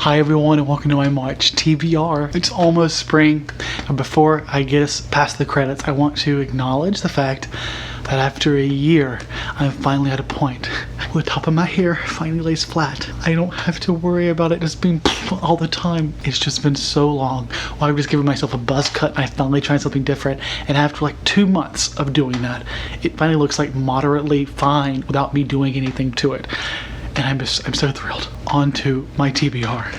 Hi everyone and welcome to my March TBR. It's almost spring, and before I get us past the credits, I want to acknowledge the fact that after a year, I'm finally at a point where the top of my hair finally lays flat. I don't have to worry about it just being all the time. It's just been so long. While I was giving myself a buzz cut and I finally tried something different, and after like 2 months of doing that, it finally looks like moderately fine without me doing anything to it. And I'm so thrilled. On to my TBR.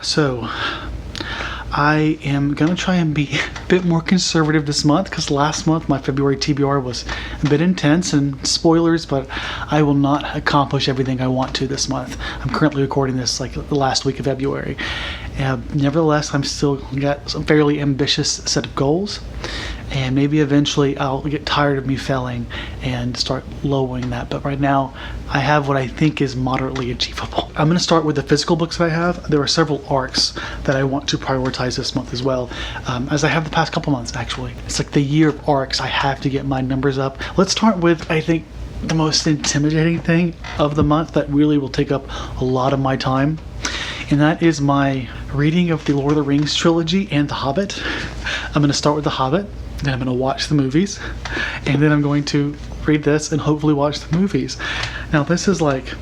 So, I am gonna try and be a bit more conservative this month because last month my February TBR was a bit intense, and spoilers, but I will not accomplish everything I want to this month. I'm currently recording this like the last week of February. Nevertheless, I'm still got some fairly ambitious set of goals, and maybe eventually I'll get tired of me failing and start lowering that. But right now, I have what I think is moderately achievable. I'm going to start with the physical books that I have. There are several arcs that I want to prioritize this month as well, as I have the past couple months actually. It's like the year of arcs. I have to get my numbers up. Let's start with, I think, the most intimidating thing of the month that really will take up a lot of my time. And that is my reading of the Lord of the Rings trilogy and The Hobbit. I'm going to start with The Hobbit, then I'm going to watch the movies, and then I'm going to read this and hopefully watch the movies. Now this is like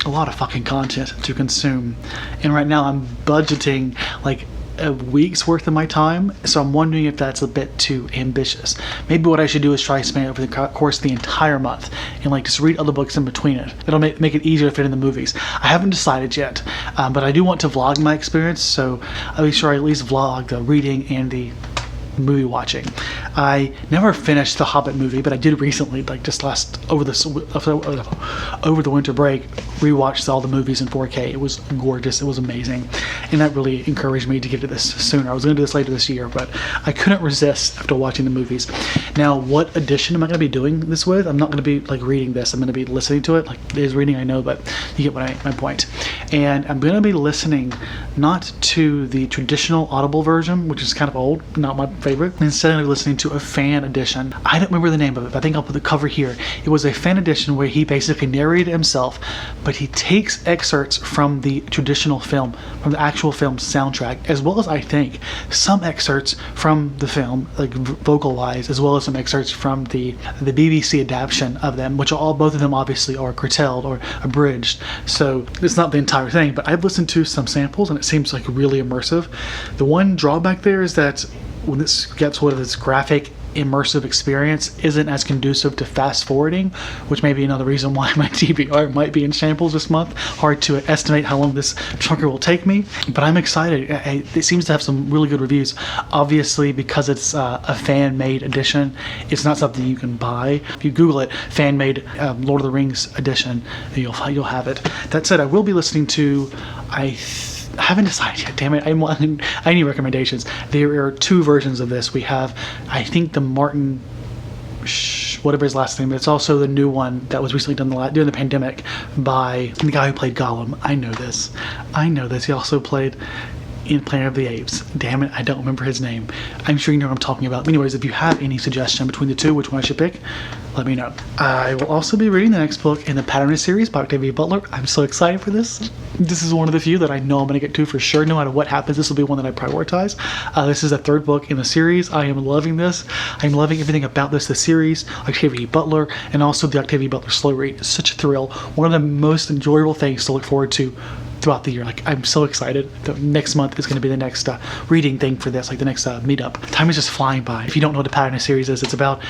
a lot of fucking content to consume, and right now I'm budgeting like a week's worth of my time, so I'm wondering if that's a bit too ambitious. Maybe what I should do is try to span it over the course of the entire month and like just read other books in between it. It'll make it easier to fit in the movies. I haven't decided yet, but I do want to vlog my experience, so I'll be sure I at least vlog the reading and the movie watching. I never finished the Hobbit movie, but I did recently, like just over the winter break, rewatched all the movies in 4K. It was gorgeous. It was amazing, and that really encouraged me to get to this sooner. I was going to do this later this year, but I couldn't resist after watching the movies. Now, what edition am I going to be doing this with? I'm not going to be like reading this. I'm going to be listening to it. Like it is reading, I know, but you get my point. And I'm going to be listening not to the traditional Audible version, which is kind of old, not my favorite. Instead, I'm listening to a fan edition. I don't remember the name of it, but I think I'll put the cover here. It was a fan edition where he basically narrated himself, but he takes excerpts from the traditional film, from the actual film's soundtrack, as well as I think some excerpts from the film, like vocalized, as well as some excerpts from the BBC adaptation of them, which are both of them obviously are curtailed or abridged. So it's not the entire thing, but I've listened to some samples and it seems like really immersive. The one drawback there is that when this gets sort of this graphic immersive experience isn't as conducive to fast forwarding, which may be another reason why my TBR might be in shambles this month. Hard to estimate how long this chunker will take me, but I'm excited. It seems to have some really good reviews. Obviously, because it's a fan-made edition, it's not something you can buy. If you Google it, fan-made Lord of the Rings edition, you'll have it. That said, I will be listening to, I haven't decided yet, damn it. I need recommendations. There are 2 versions of this. We have, I think, the Martin, whatever his last name, but it's also the new one that was recently done during the pandemic by the guy who played Gollum. I know this. He also played in Planet of the Apes. Damn it, I don't remember his name. I'm sure you know what I'm talking about. Anyways, if you have any suggestion between the 2, which one I should pick, let me know. I will also be reading the next book in the Pattern series by Octavia Butler. I'm so excited for this. This is one of the few that I know I'm going to get to for sure. No matter what happens, this will be one that I prioritize. This is the 3rd book in the series. I am loving this. I'm loving everything about this, the series, Octavia Butler, and also the Octavia Butler slow read. It's such a thrill. One of the most enjoyable things to look forward to throughout the year. Like, I'm so excited. The next month is going to be the next reading thing for this, like the next meetup. Time is just flying by. If you don't know what the Pattern series is, it's about,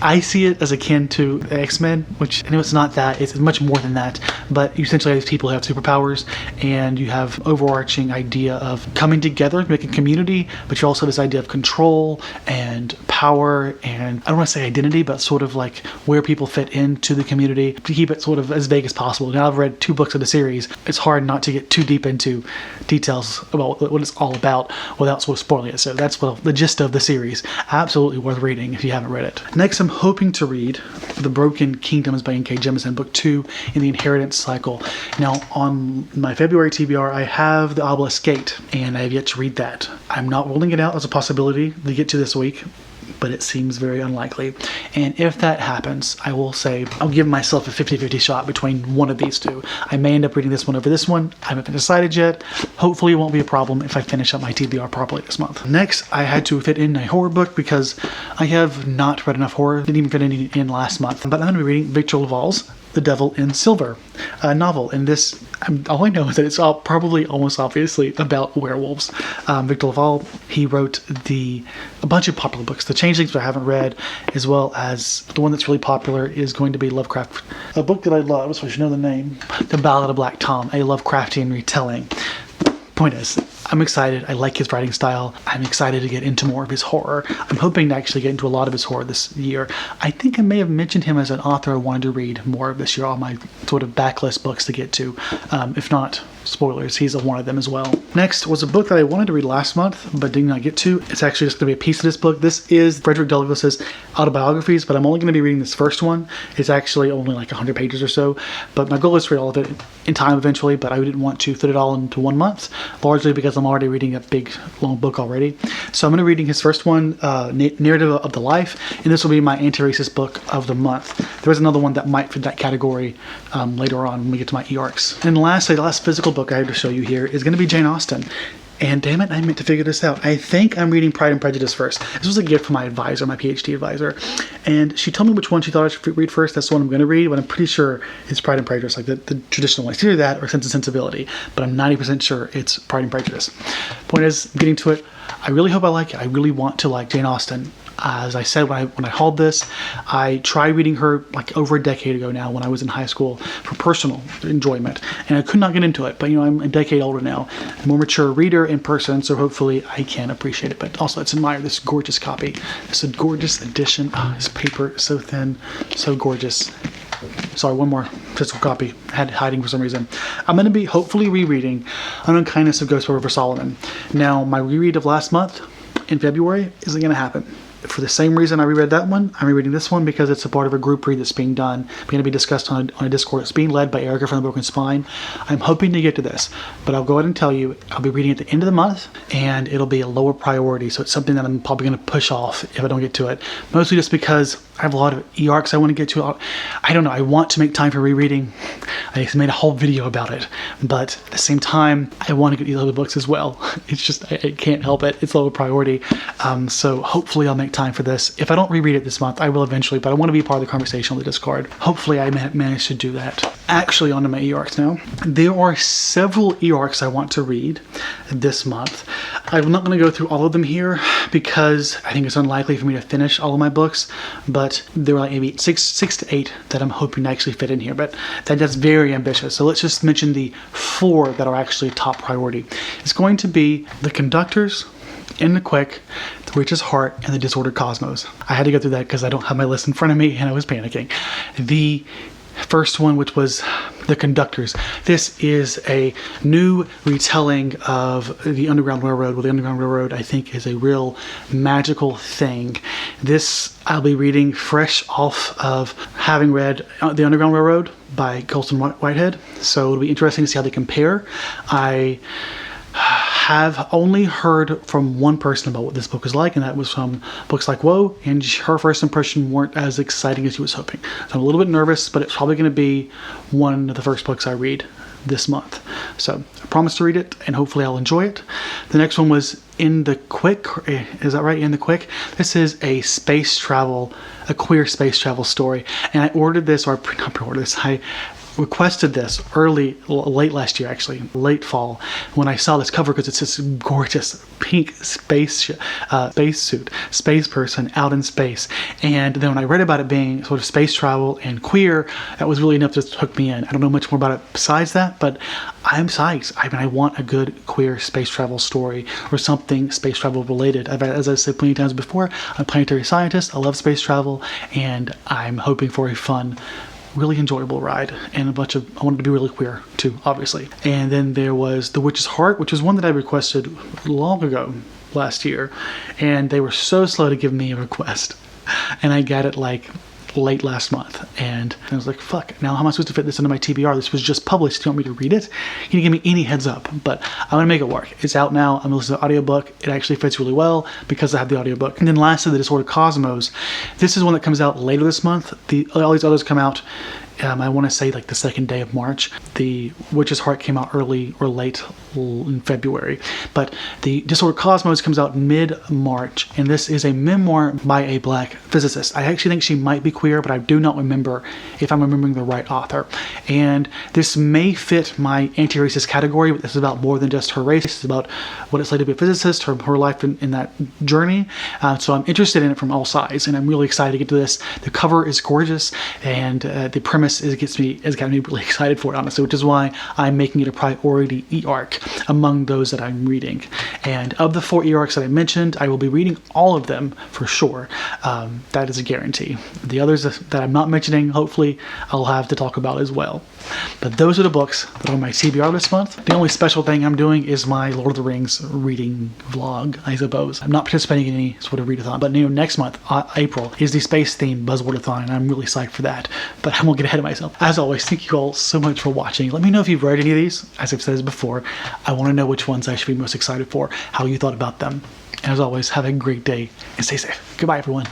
I see it as akin to X-Men, which I know it's not that, it's much more than that, but you essentially have people who have superpowers, and you have overarching idea of coming together, making community, but you also have this idea of control and power, and I don't want to say identity, but sort of like where people fit into the community, to keep it sort of as vague as possible. Now I've read 2 books of the series. It's hard not to get too deep into details about what it's all about without sort of spoiling it. So that's the gist of the series. Absolutely worth reading if you haven't read it. Next, I'm hoping to read The Broken Kingdoms by N.K. Jemisin, book 2 in the Inheritance Cycle. Now, on my February TBR, I have The Obelisk Gate, and I have yet to read that. I'm not ruling it out as a possibility to get to this week. but it seems very unlikely. And if that happens, I will say I'll give myself a 50-50 shot between one of these two. I may end up reading this one over this one. I haven't decided yet. Hopefully it won't be a problem if I finish up my TBR properly this month. Next, I had to fit in a horror book because I have not read enough horror. Didn't even fit any in last month. But I'm going to be reading Victor LaValle's The Devil in Silver, a novel. And this, all I know is that it's all probably almost obviously about werewolves. Victor LaValle, he wrote a bunch of popular books. The Changelings, which I haven't read, as well as the one that's really popular is going to be Lovecraft. A book that I love, so I should know the name. The Ballad of Black Tom, a Lovecraftian retelling. Point is, I'm excited. I like his writing style. I'm excited to get into more of his horror. I'm hoping to actually get into a lot of his horror this year. I think I may have mentioned him as an author I wanted to read more of this year, all my sort of backlist books to get to. If not, spoilers, he's one of them as well. Next was a book that I wanted to read last month, but did not get to. It's actually just going to be a piece of this book. This is Frederick Douglass's autobiographies, but I'm only going to be reading this first one. It's actually only like 100 pages or so, but my goal is to read all of it in time eventually, but I didn't want to fit it all into 1 month, largely because I'm already reading a big, long book already. So I'm going to be reading his first one, Narrative of the Life, and this will be my anti-racist book of the month. There is another one that might fit that category later on when we get to my e-arcs. And lastly, the last physical book I have to show you here is going to be Jane Austen. And damn it, I meant to figure this out. I think I'm reading Pride and Prejudice first. This was a gift from my advisor, my PhD advisor. And she told me which one she thought I should read first. That's the one I'm going to read, but I'm pretty sure it's Pride and Prejudice, like the traditional one. It's either that or Sense and Sensibility, but I'm 90% sure it's Pride and Prejudice. Point is, getting to it, I really hope I like it. I really want to like Jane Austen. As I said when I hauled this, I tried reading her like over a decade ago now when I was in high school for personal enjoyment, and I could not get into it. But I'm a decade older now, a more mature reader in person, so hopefully I can appreciate it. But also, let's admire this gorgeous copy. It's a gorgeous edition. Oh, this paper is so thin, so gorgeous. Sorry, one more physical copy. I had it hiding for some reason. I'm going to be hopefully rereading Unkindness of Ghosts by River Solomon. Now, my reread of last month in February isn't going to happen. For the same reason I reread that one, I'm rereading this one because it's a part of a group read that's being done, going to be discussed on a Discord. It's being led by Erica from The Broken Spine. I'm hoping to get to this, but I'll go ahead and tell you, I'll be reading at the end of the month, and it'll be a lower priority, so it's something that I'm probably going to push off if I don't get to it. Mostly just because I have a lot of e-arcs I want to get to. I don't know, I want to make time for rereading. I made a whole video about it, but at the same time, I want to get these other books as well. It's just, I can't help it. It's lower priority. So hopefully I'll make time for this. If I don't reread it this month, I will eventually, but I want to be part of the conversation on the Discord. Hopefully I manage to do that. Actually, onto my e-arcs now. There are several e-arcs I want to read this month. I'm not going to go through all of them here because I think it's unlikely for me to finish all of my books, but there are like maybe six to eight that I'm hoping to actually fit in here, but that's very ambitious. So let's just mention the 4 that are actually top priority. It's going to be The Conductors, In the Quick, The Witch's Heart, and The Disordered Cosmos. I had to go through that because I don't have my list in front of me and I was panicking. The first one, which was The Conductors. This is a new retelling of the Underground Railroad. Well, the Underground Railroad, I think, is a real magical thing. This I'll be reading fresh off of having read The Underground Railroad by Colson Whitehead. So it'll be interesting to see how they compare. I have only heard from one person about what this book is like, and that was from Books Like Woe, and her first impression weren't as exciting as she was hoping. So I'm a little bit nervous, but it's probably going to be one of the first books I read this month. So I promise to read it, and hopefully I'll enjoy it. The next one was In the Quick. Is that right? In the Quick. This is a space travel, a queer space travel story, and I ordered this, or not pre-ordered this, I requested this late last year, actually, late fall, when I saw this cover, because it's this gorgeous pink space suit, space person out in space. And then when I read about it being sort of space travel and queer, that was really enough to hook me in. I don't know much more about it besides that, but I'm psyched. I mean, I want a good queer space travel story or something space travel related. As I said plenty of times before, I'm a planetary scientist. I love space travel, and I'm hoping for a fun, really enjoyable ride, and I wanted to be really queer too, obviously. And then there was The Witch's Heart, which was one that I requested long ago, last year, and they were so slow to give me a request, and I got it like late last month. And I was like, fuck, now how am I supposed to fit this into my TBR? This was just published. Do you want me to read it? You didn't give me any heads up, but I'm going to make it work. It's out now. I'm going to listen to the audiobook. It actually fits really well because I have the audiobook. And then lastly, The Disordered Cosmos. This is one that comes out later this month. All these others come out I want to say like the second day of March. The Witch's Heart came out early or late in February. But the Disordered Cosmos comes out mid-March, and this is a memoir by a black physicist. I actually think she might be queer, but I do not remember if I'm remembering the right author. And this may fit my anti-racist category, but this is about more than just her race. It's about what it's like to be a physicist, her life in that journey. So I'm interested in it from all sides, and I'm really excited to get to this. The cover is gorgeous, and the premise has got me really excited for it, honestly, which is why I'm making it a priority e-arc among those that I'm reading. And of the 4 e-arcs that I mentioned, I will be reading all of them for sure. That is a guarantee. The others that I'm not mentioning, hopefully, I'll have to talk about as well. But those are the books that are on my TBR this month. The only special thing I'm doing is my Lord of the Rings reading vlog, I suppose. I'm not participating in any sort of readathon, but next month, April, is the space-themed Buzzwordathon, and I'm really psyched for that. But I won't get ahead of myself. As always, thank you all so much for watching. Let me know if you've read any of these. As I've said before, I want to know which ones I should be most excited for, how you thought about them. And as always, have a great day and stay safe. Goodbye, everyone.